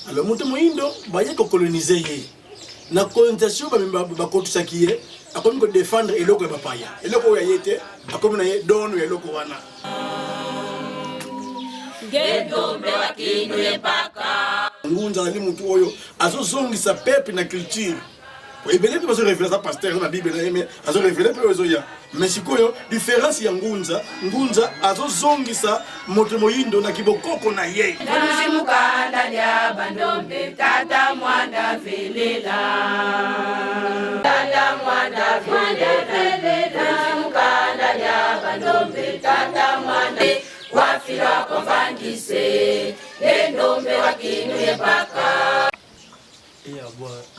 Alors moto moindo baye ko coloniser ye na colonisation ba kotusaki ye akomi ko défendre eloko ya bapaya eloko ya yete akomi na ye don ya eloko wana ngendombe wakinu yepaka ngunza ali mutu oyo azozongisa peuple na culture ebele pe bazo révéler ça pasteur na bible na yeme azo révéler pe ozo ya mais sikoyo différence ya ngunza azozongisa moto moyindo na kibokoko na ye mukanda ya bandombe tata mwanda velela mukanda ya bandombe tata mwanda wafira konfangise ndombe wakinu yepaka.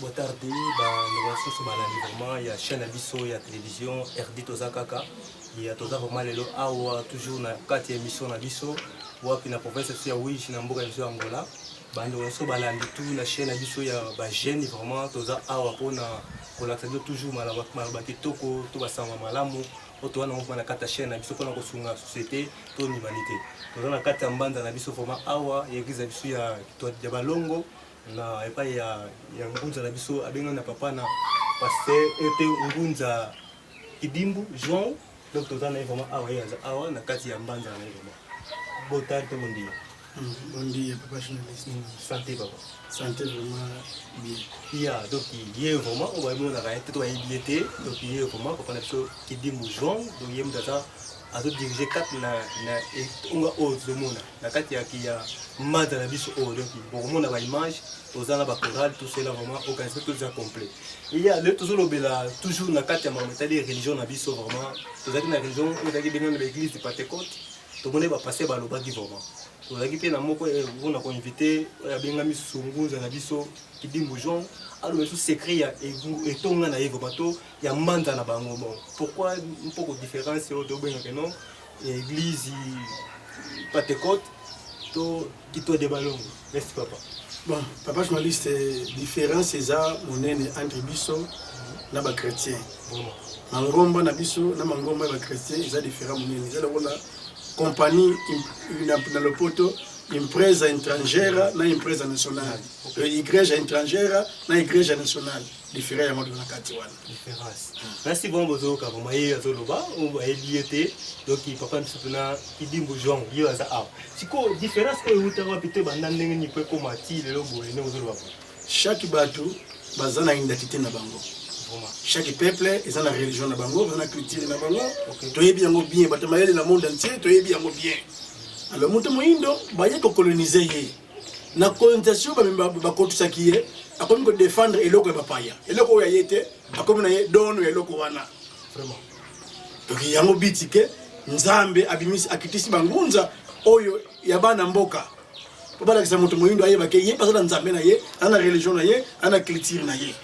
Boa tarde, vraiment, il y a chaîne Abisso, il y a télévision, RD Tozakaka, il y a vraiment les awa toujours na 4e émission Abisso, wapi na province ya Wish na mboka ya Angola, bando so balandi tout na chaîne Abisso ya ba jeune vraiment toza awa pona kolaksa toujours malaba kitoko to basanga malamu oto wana ngoma na kata chaîne Abisso pona kosunga société to humanité. Toza na kata mbanda na Abisso vraiment awa ya église Abisso ya to balongo na epa ya ngunza na biso abenga na papa na pasteur ete ngunza kidimbu Jean donc tozana vraiment awa na kati ya mbanda na vraiment botarte mondia mondia papa journaliste santé papa santé vraiment bien ya donc il est vraiment on va mona ka ete to yabilité donc il est vraiment papa na biso kidimbu Jean donc yem data azo diriger kat na unga autre mona na kati ya kia mbanda na biso o donc pour mona ba image aux ba chorale tout cela vraiment aucun c'est tout ça complet il y a le toujours lobela toujours na kati ya mametali religion na biso vraiment tozaki na religion tozaki benga na l'église de Pentecôte to mona ba passer ba lobaki vraiment tozaki pe na moko on a ko invité ya benga misungunza na biso kidimbu Jean alors tout secret ya etonga na yevo bato ya manda na bango bon pourquoi un peu de différence au benga que non église Pentecôte to kito de balongo merci papa. Bon, papa journaliste, différence c'est ça monene entre biso na ba chrétien. Mangomba na biso na mangomba ba chrétien, ils a différent monene. Ils a la compagnie na le poto empresa étrangère na empresa nationale. Igreja étrangère na igreja nationale. Différent ya modo na kati wana. Différence. Merci bon bozo ka bomaye azoloba, on va eliété. Donc papa msupuna kidimbu Jean, yo aza a. Siko différence ko utama pite banda ndenge ni pe ko mati lelo boye ne ozoloba. Chaque bateau bazana identité na bango. Chaque peuple est dans la religion na bango, dans la culture na bango. Toyebi yango bien, batamayele na monde entier, toyebi yango bien. Alors moto moindo baye ko coloniser ye. Na colonisation ba kotusaki ye, akomi ko défendre eloko ya bapaya. Eloko ya yete, akomi na ye don ya eloko wana. Vraiment. Donc yango bitike nzambe abimisi akitisi bangunza oyo ya bana mboka. Baba kisa moto moindo aye bake ye pasala nzambe na ye, ana religion na ye, ana culture na ye.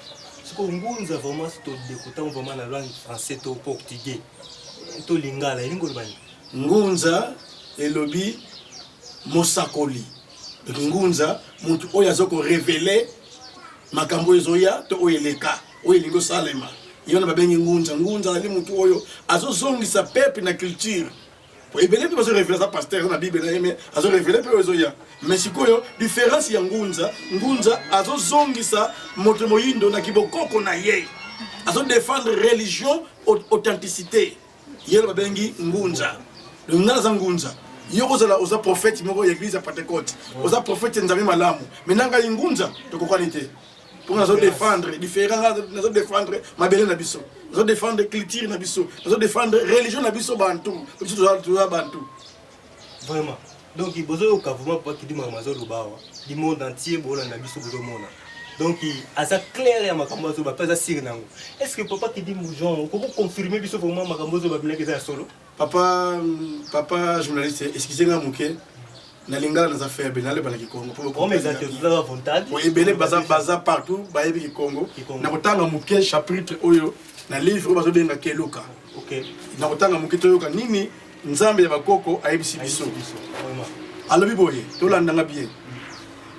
Siko ngunza vraiment to décotant vraiment la langue français to portugais. To lingala lingo bani. Ngunza elobi mosakoli. Donc ngunza mutu oyo azoko révéler makambo ezoya to oyeleka oyelingo salema. Yona babengi ngunza ali mutu oyo azozongisa peuple na culture. Ebele pe bazo révéler ça pasteur na bible na yeme azo révéler pe ezoya. Mais sikoyo différence ya ngunza azozongisa moto moyindo na kibokoko na ye. Azo défendre religion authenticité. Yona babengi ngunza. Le ngala za ngunza yoko zala oza prophète moko ya église ya Pentecôte oza prophète nzambe malamu menanga ingunza tokokwalite pour nous défendre différents nous défendre mabele na biso nous défendre culture na biso nous défendre religion na biso bantu biso toza bantu vraiment donc bozo ka vraiment pas ki di mamazo lubawa di monde entier bola na biso bozo mona donc asa clair ya makambo zo ba pesa sir nango est-ce que papa ki di moujon ko confirmer biso vraiment makambo zo ba bileke za solo papa journaliste excusez-moi muke na lingala na za faire benale bana ki Congo pour mes acteurs za volonté oui belé baza partout ba yebi ki Congo na kotanga muke chapitre oyo na livre bazo benga keluka OK na kotanga muke toyoka nini nzambe ya bakoko ayebisi biso vraiment alobi boye to landanga bien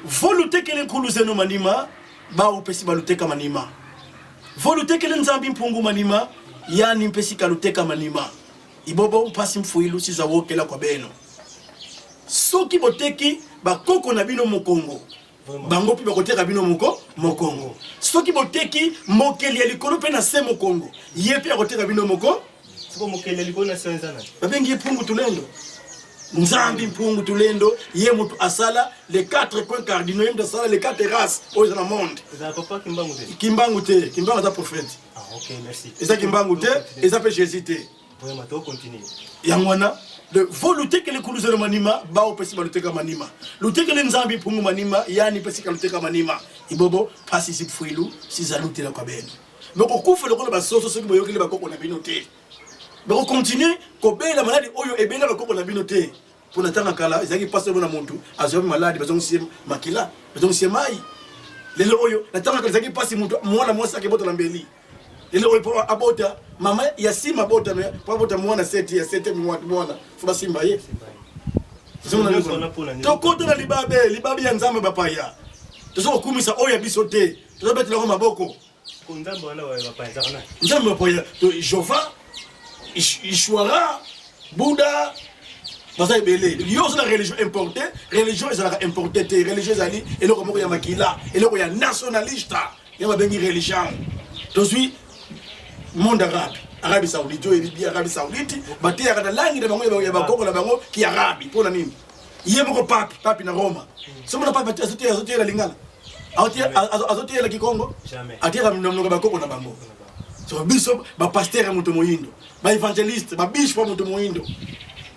volonté que les kuluze no manima ba upesi baluteka manima volute kele nzambi mpungu manima yani mpesi kaluteka manima ibobo mpasi mfuilu siza wokela kwa beno soki boteki bakoko na bino mokongo bango pi bakoteka bino mokongo soki boteki mokeli ya likolo pe na se mokongo ye pe akoteka bino siko mokeli ya likolo na se nzana babengi mpungu tulendo nzambi mpungu tulendo ye mutu asala les 4 points cardinaux yem asala les 4 races au dans le monde za papa kimbangu te kimbangu ta prophète OK merci eza kimbangu te eza pe Jésus te vraiment to continuer yangwana de volute que le kuluzero manima ba opesi baluteka manima lute que le nzambi mpungu manima yani pesi kaluteka manima ibobo pasi sipfuilu sizalutela kwa beno boko kufa lokolo basoso soki boyokile bakoko na bino te boko continuer ko bela maladi oyo ebela bakoko na bino te pona tanga kala ezaki passe bona muntu azobi maladi bazongo sie makila bazongo sie mai lelo oyo na tanga kala ezaki passe muntu mwana mwasa ke bota na mbeli lelo oyo po abota mama ya sima bota me po abota mwana 7 ya 7 mwana fuba simba ye tokoto na libabe ya nzambe bapaya tozo kumisa oyo biso te tozo betela ko maboko ko nzambe wana wa bapaya zakana nzambe bapaya to Jova Ishwara Bouddha basa ebele yo na religion importée religion ezalaka importée te religion ezali eloko moko ya makila eloko ya nationaliste ya babengi religion to suis monde arabe Arabie Saoudite et bien Arabie Saoudite baté ya langue de bango ya bakoko na bango ki arabe pona nini ye moko papi na Roma somo na papi azote la lingala azote la kikongo jamais atira mnono bakoko na bango so biso ba pasteur ya muto moyindo ba evangeliste ba bishop muto moyindo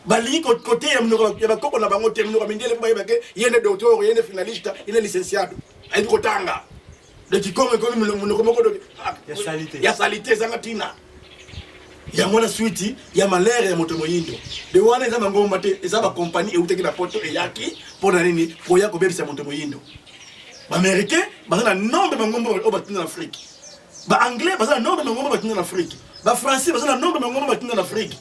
ba li côté ya mnono ya bakoko na bango te mnono mindele ba yebake yene docteur yene finaliste yene licenciado ayi ko tanga de kikongo ko mnono moko do ya salité zangatina ya mwana suite ya malere ya muto moyindo de wana za ngomba te eza ba compagnie e uteki na poto e yaki pona nini ko ya ko bebisa muto moyindo ba américain ba na nombre ba ngomba o batina na Afrique ba anglais bazana nombre ngomba batina na Afrique ba français bazana nombre ngomba batina na Afrique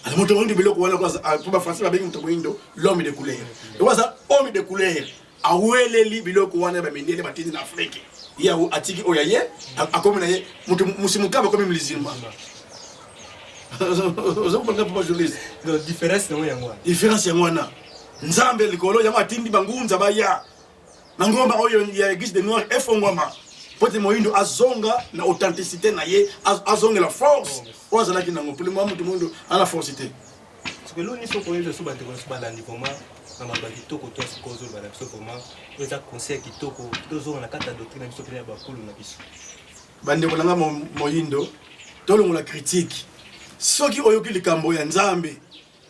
ala moto moyindo biloko wana kwa pour ba français ba bengi moto moyindo l'homme de couleur et waza homme de couleur aweleli biloko wana ba mendele batini na Afrique ya atiki oyaye akomi na ye moto musimukaba comme musulman ozo panga pour journaliste no différence no yangwa différence ya mwana nzambe likolo ya matindi bangunza baya ngomba oyo ya église de noir efongwama pote moyindo azonga na authenticité na ye azonga la force wazana kinango pour le moment tout le monde a la force té parce que l'oni so koyezo so bante ko so balandi vraiment na mabaki toko to ko zo bala so vraiment eza conseil kitoko tozo na kata doctrine biso pele ba kulu na biso bande ko nanga moyindo tolongo la critique soki oyo ki likambo ya nzambe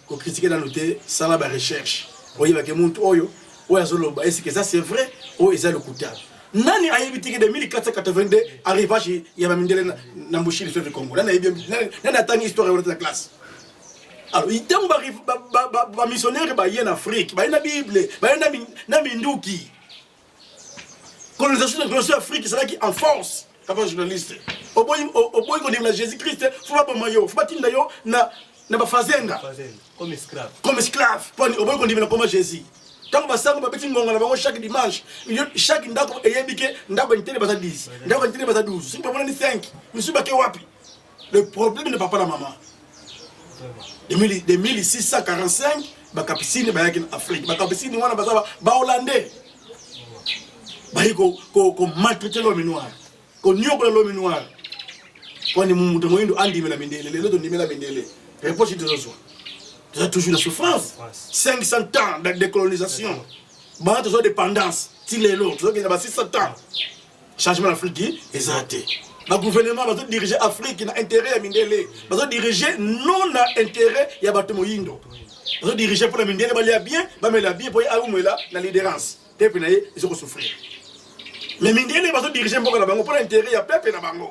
ko critiquer dans noté sala ba recherche oyiba ke muntu oyo azoloba est-ce que ça c'est vrai ou est-ce le coutable nani ayebitiki de 1482 arrivage ya bamindele na mbushiri sur le Congo nani atangi histoire de la classe alors il tombe ba missionnaire ba en Afrique ba na Bible ba na minduki colonisation de l'Afrique c'est là qui en force comme journaliste au boy ko dit Jésus Christ faut pas mayo faut pas tinda yo na ba fazenda comme esclave pour au boy ko dit comme Jésus. Tant que ça, on va faire chaque dimanche. Chaque ndako eyebike ndako intérêt basa 10. Ndako intérêt basa 12. Si pas 5. Je suis baké wapi. Le problème ne papa la maman. De 1645, baka piscine ba yaki en Afrique. Baka piscine wana basa ba hollandais. Ba ko maltraiter l'homme noir. Ko nyoko l'homme noir. Kwa ni mumuntu moyindo andi mela mindele. Lelo to ndimela mindele. Reproche de zozo. Tu as toujours la souffrance. 500 ans de décolonisation. Bah, tu as dépendance. Tu l'es l'autre. Tu as 600 ans. Changement d'Afrique, exact. Le gouvernement va diriger l'Afrique, il a intérêt à Mindele. Il va diriger non à intérêt, il y a Batemo Yindo. Il va diriger pour la Mindele, il va bien, il va bien pour la leaderance. Et puis, ils vont souffrir. Mais Mindele va diriger pour l'intérêt, il y a peuple dans Bango.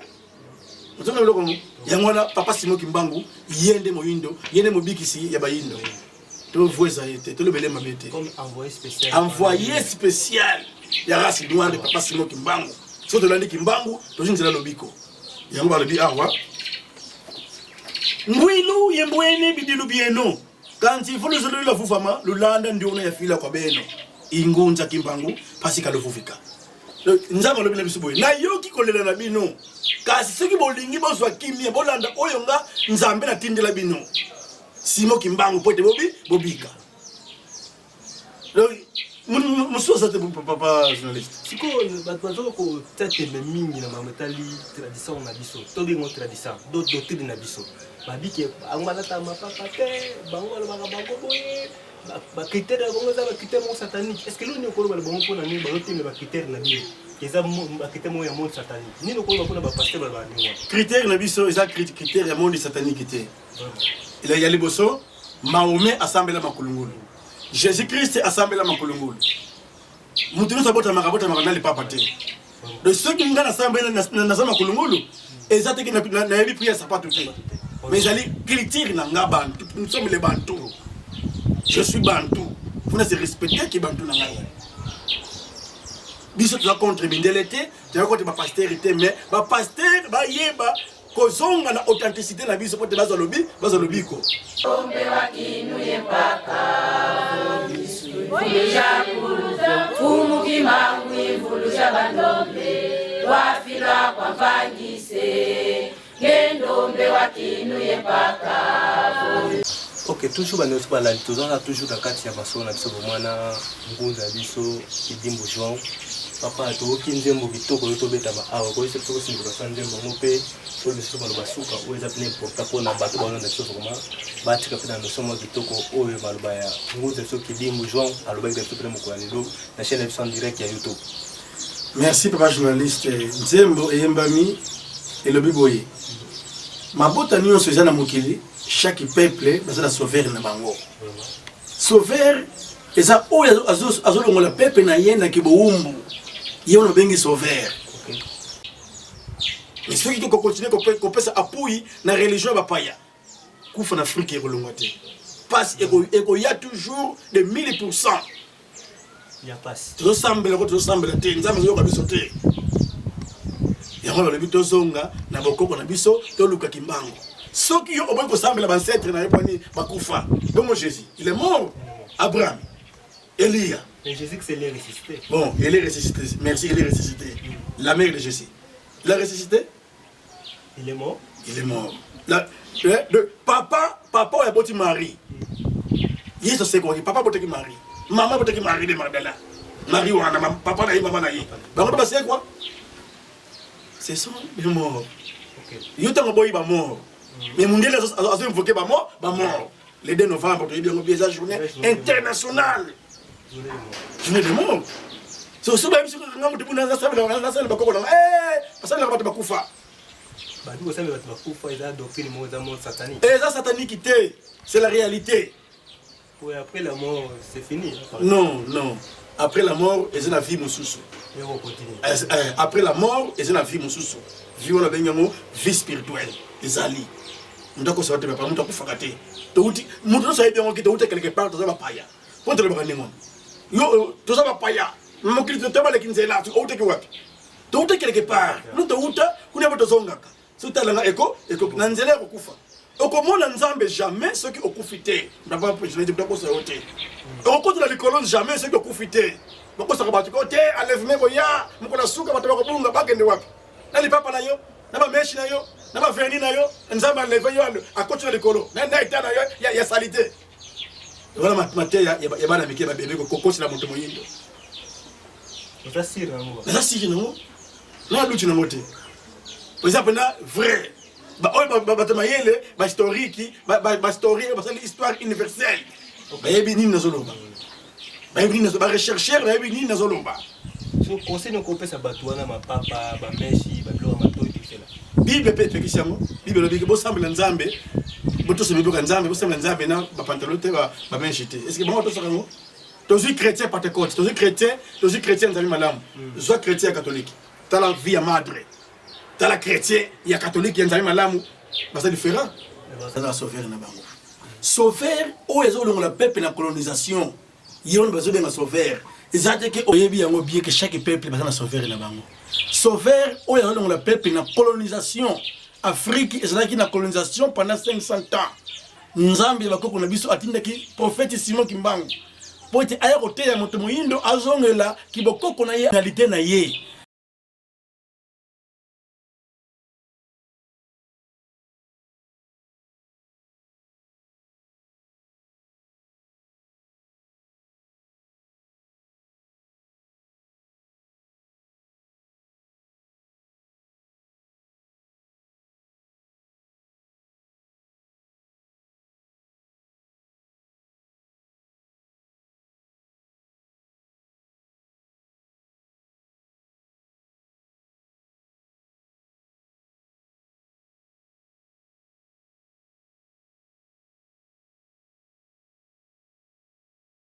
Yangwana papa Simo Kimbangu yende moyindo yende mobikisi ya bayindo to voisa yete to le belé mabete comme envoyé spécial ya race noire de papa Simo Kimbangu so to landi Kimbangu to jinzela lobiko yango ba lobi awa ngwilu yembwene bidilu bieno kanti fulu zulu la fufama lulanda ndio na ya fila kwa beno ingunza Kimbangu pasika lofufika nzambe alobi na biso boye nayoki kolela na bino kasi soki bolingi bozwa kimia bolanda oyo nga nzambe natindela bino simo kimbangu po ete bobika mosusu te papa journaliste sikoyo bato bazoka kotia tembe mingi na mambo etali tradition na biso tobengo tradition doctrine na biso babike bango balata mapapa te bango balobaka bango boye bakritere ya bango eza bakritere moko satanique est ce que loni okoloba na bango mpona nini bazotemela bakritere na bino eza bakritere moko ya monde satanique nini okoloba mpona bapaster balobaka ndenge wana critère na biso eza critère ya monde satanique te ya liboso Mahomet asambela makulungulu Jésus-Christ asambela makulungulu mutu nyonso abotamaka na lipapa te donc soki nga nasambela naza makulungulu eza teke nayebi priere sapatu te mais ezali culture na nga bantu nous sommes les bantous je suis bantou funa se respecter ki bantu na ngai biso toza contre mindele te toza contre bapasteur te mais bapasteur bayeba kozonga na authenticité na biso po te bazalobi ko Ombe wakinuye mpaka Oyejakuza Fumu kimangu ivuluja bandombe Wafila kwa mvangise Gendombe wakinuye mpaka Ok, toujours bano so balali tozala toujours na kati ya baso na biso bomwana ngunza ya biso Kidimbo Jean papa tokoki nzembo kitoko oyo tobetama awa koyesa biso kosindikasa nzembo yango mpe to biso baloba suka oyo eza pene importa mpona bato balonda biso vraimen batika mpe na notion mwa kitoko oyo maloba ya ngunza biso Kidimbo Jean alobaki biso pene mokolo ya lelo na chaîne ya biso en direct ya YouTube. Merci papa journaliste nzembo eyembami elobi boye mabota nyonso eza na mokili chaque peuple baza na sauveur na bango sauveur eza oyo azolongola peuple na ye na kibowumbu ye wana babengi sauveur mais soki tokokontinue kopesa appui na religion ya bapaya kufa na afrique ekolongwa te passe ekoya toujours de 1000%. Ya passe tozosambela te nzambe azoyoka biso te yango balobi tozonga na bokoko na biso toluka kimbango soki yo oboyi kosambela bancetre na ye mponi bakufa bongo Jésus il est mort Abraham Elia mais Jésus c'est les ressuscité bon il est ressuscité merci il est ressuscité la mère de Jésus il a ressuscité il est mort papa oyo aboti Marie yesu asekoki papa abotaki Marie maman abotaki Marie de Magdala Marie wana papa na ye mama na ye bango to basekwa ce sont des morts yo ntango boyi bamort mais mondele azoinvoke bamort le 2 novembre toyebi yango bi eza journée internationale journée des morts so so bayebi soki nga moto mpuna nasala bakoko nanga basalelaka bato bakufa bandi kosambela bato bakufa eza doctrine moko eza monde satanique eza satanique te c'est la réalité. Oui, après la mort c'est fini non après la mort eza na vie mosusu après la mort eza na vie mosusu vie wana bengi yango vie spirituelle ezali mutu akosala te bapa mutu akufaka te touti mutu nyonso ayebi yango ki touti quelque part toza bapaya mpo tolobaka ndenge wana yo toza bapaya mokili tobaleki nzela outeki wapi touti quelque part nu touta kuna po tozongaka so talanga eko na nzela ya kokufa okomona nzambe jamais soki okufi te ndabakosa yo te okokotela likolo jamais soki okufi te bakosaka bato ko te enlèvement koya mokolo suka bato bakobulunga bakende wapi na lipapa na yo na bameshi na yo na baverni na yo nzambe enlève yo akotela likolo na eta na yo ya salite wana mate ya bana mike babebe kokosela moto moyindo eza siri nango eza siri nango na luti nango te par exemple na vrai bato mayele bahistoriki basali histoire universelle bayebi nini nazoloba barechercheur bayebi nini nazoloba conseil nokopesa bato wana mapapa bameshi babiloko matoi tisela bible mpe epekisi yango bible elobiki bosambela nzambe botosala biloka nzambe bosambela nzambe na bapantalo te bameshi te est ce que bango tosaka yango tozwi chrétien pentecote tozwi chrétien nzambe malamu zwa chrétien ya catholique tala vie ya madre tala chrétien ya catholique ya nzambe malamu baza différent baza sauveur na bango sauveur oyo ezolongola peuple na colonisation ye wana bazobenga sauveur eza te ke oyebi yango bien que chaque peuple baza na sauveur na bango sauveur oyo azolongola peuple na colonisation Afrique ezalaki na colonisation pendant 500 ans nzambe bakoko na biso atindaki prophète Simon Kimbangu po ete aya koteya moto moyindo azongela kibokoko na ye réalité na ye